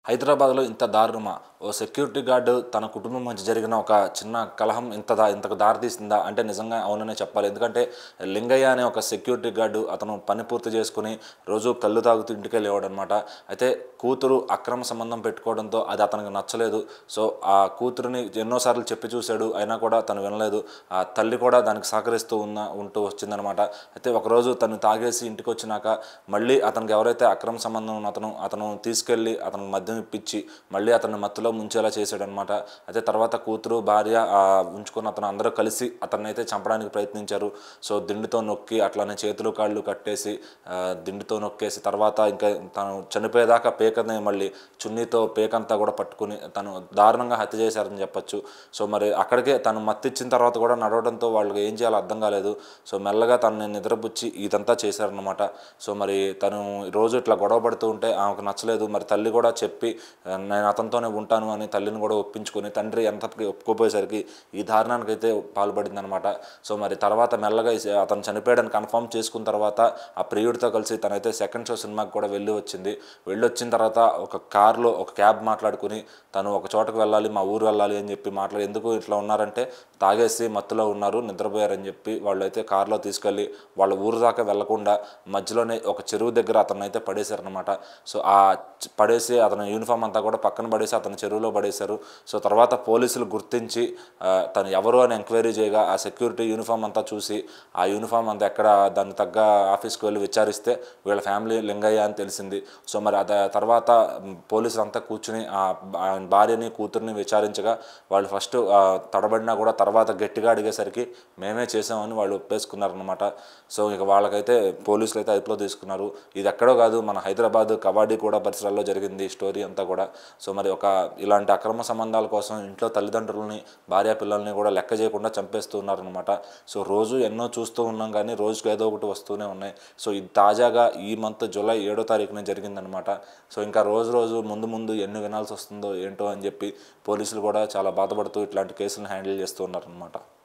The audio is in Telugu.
హైదరాబాద్‌లో ఇంత దారుణమా? ఓ సెక్యూరిటీ గార్డ్ తన కుటుంబం మధ్య జరిగిన ఒక చిన్న కలహం ఇంతకు దారి తీసిందా? అంటే నిజంగా అవుననే చెప్పాలి. ఎందుకంటే లింగయ్య అనే ఒక సెక్యూరిటీ గార్డ్ అతను పని పూర్తి చేసుకొని రోజు కల్లు తాగుతూ ఇంటికెళ్ళేవాడనమాట. అయితే కూతురు అక్రమ సంబంధం పెట్టుకోవడంతో అది అతనికి నచ్చలేదు. సో, ఆ కూతురిని ఎన్నో సార్లు చెప్పి చూసాడు. అయినా కూడా తను వినలేదు. ఆ తల్లి కూడా దానికి సహకరిస్తూ ఉంటూ వచ్చిందనమాట. అయితే ఒకరోజు తను తాగేసి ఇంటికొచ్చినాక మళ్ళీ అతనికి ఎవరైతే అక్రమ సంబంధం ఉన్న అతను తీసుకెళ్ళి అతనికి మద్యం ఇప్పించి మళ్ళీ అతన్ని మత్తులో ముంచేలా చేశాడనమాట. అయితే తర్వాత కూతురు, భార్య ఉంచుకున్న అతను అందరూ కలిసి అతన్నైతే చంపడానికి ప్రయత్నించారు. సో, దిండుతో నొక్కి అట్లానే చేతులు కాళ్ళు కట్టేసి దిండుతో నొక్కేసి తర్వాత ఇంకా తను చనిపోయేదాకా పేకని మళ్ళీ చున్నీతో పేకంతా కూడా పట్టుకుని తను దారుణంగా హత్య చేశారని చెప్పొచ్చు. సో, మరి అక్కడికే తను మత్తిచ్చిన తర్వాత కూడా నడవడంతో వాళ్ళకి ఏం చేయాలో అర్థం కాలేదు. సో, మెల్లగా తనని నిద్రపుచ్చి ఇదంతా చేశారనమాట. సో, మరి తను రోజు ఇట్లా గొడవ పడుతూ ఉంటే ఆమెకు నచ్చలేదు. మరి తల్లి కూడా చెప్పి నేను అతనితోనే ఉంటాను అని తల్లిని కూడా ఒప్పించుకొని తండ్రి ఎంతకి ఒప్పుకోపోయేసరికి ఈ దారుణానికైతే పాల్పడిందనమాట. సో, మరి తర్వాత మెల్లగా అతను చనిపోయాడని కన్ఫర్మ్ చేసుకున్న తర్వాత ఆ ప్రియుడితో కలిసి తనైతే సెకండ్ షో సినిమాకి కూడా వెళ్ళొచ్చిన తర్వాత ఒక కార్లో ఒక క్యాబ్ మాట్లాడుకుని తను ఒక చోటకు వెళ్ళాలి, మా ఊరు వెళ్ళాలి అని చెప్పి ఎందుకు ఇట్లా ఉన్నారంటే తాగేసి మత్తులో ఉన్నారు, నిద్రపోయారని చెప్పి వాళ్ళైతే కార్లో తీసుకెళ్ళి వాళ్ళ ఊరు దాకా వెళ్లకుండా మధ్యలోనే ఒక చెరువు దగ్గర అతనైతే పడేశారనమాట. సో, పడేసి అతని యూనిఫామ్ అంతా కూడా పక్కన పడేసి అతని చెరువులో పడేశారు. సో, తర్వాత పోలీసులు గుర్తించి తను ఎవరు అని ఎంక్వైరీ చేయగా ఆ సెక్యూరిటీ యూనిఫామ్ అంతా చూసి ఆ యూనిఫామ్ అంతా ఎక్కడ దానికి తగ్గ ఆఫీస్కి వెళ్ళి విచారిస్తే వీళ్ళ ఫ్యామిలీ లింగయ్య అని తెలిసింది. సో, మరి తర్వాత పోలీసులు అంతా కూర్చుని భార్యని కూతుర్ని విచారించగా వాళ్ళు ఫస్ట్ తడబడినా కూడా తర్వాత గట్టిగా అడిగేసరికి మేమే చేసామని వాళ్ళు ఒప్పేసుకున్నారనమాట. సో, ఇక వాళ్ళకైతే పోలీసులు అయితే అదుపులో తీసుకున్నారు. ఇది ఎక్కడో కాదు, మన హైదరాబాద్ కవాడి కూడా పరిసరాల్లో జరిగింది స్టోరీ అంతా కూడా. సో, మరి ఇలాంటి అక్రమ సంబంధాల కోసం ఇంట్లో తల్లిదండ్రులని, భార్య పిల్లల్ని కూడా లెక్క చేయకుండా చంపేస్తూ ఉన్నారనమాట. సో, రోజు ఎన్నో చూస్తూ ఉన్నాం కానీ రోజుకి ఏదో ఒకటి వస్తూనే ఉన్నాయి. సో, ఇది తాజాగా ఈ మంత్ జూలై 7వ తారీఖున జరిగిందనమాట. సో, ఇంకా రోజు ముందు ఎన్ని వినాల్సి వస్తుందో ఏంటో అని చెప్పి పోలీసులు కూడా చాలా బాధపడుతూ ఇట్లాంటి కేసులను హ్యాండిల్ చేస్తూ ఉన్నారనమాట.